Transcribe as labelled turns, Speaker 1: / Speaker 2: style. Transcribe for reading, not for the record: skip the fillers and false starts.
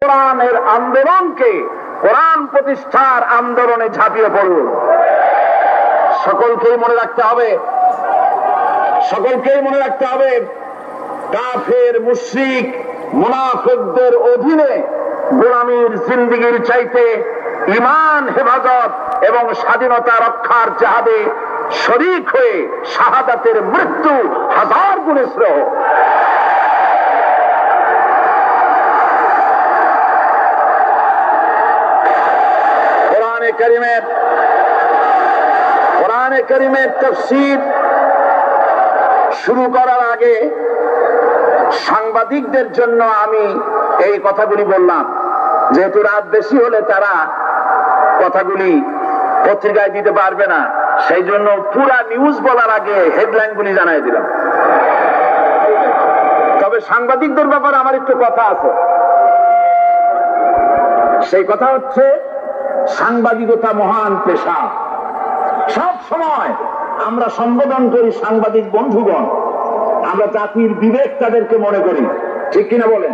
Speaker 1: কোরআনের আন্দোলনকে কোরআন প্রতিষ্ঠার আন্দোলনে ঝাঁপিয়ে পড়ুন। সকলকেই মনে রাখতে হবে, সকলকেই মনে রাখতে হবে, কাফের মুশরিক মুনাফিকদের অধীনে গোলামীর জিন্দেগির চাইতে ঈমান হেফাজত এবং স্বাধীনতা রক্ষার জিহাদে শরীক হয়ে শাহাদাতের মৃত্যু হাজার গুণে শ্রেয়। কোরআনে কারীমের তাফসীর শুরু করার আগে সাংবাদিকদের জন্য আমি এই কথাগুলি বললাম, যেহেতু রাত বেশি হলে তারা কথাগুলি পত্রিকায় দিতে পারবে না, সেই জন্য পুরা নিউজ বলার আগে হেডলাইনগুলি জানাই দিলাম। তবে সাংবাদিকদের ব্যাপারে আমার একটু কথা আছে। সেই কথা হচ্ছে, সাংবাদিকতা মহান পেশা। সব সময় আমরা সম্বোধন করি সাংবাদিক বন্ধুগণ, আমরা জাতির বিবেক তাদেরকে মনে করি, ঠিক কিনা বলেন?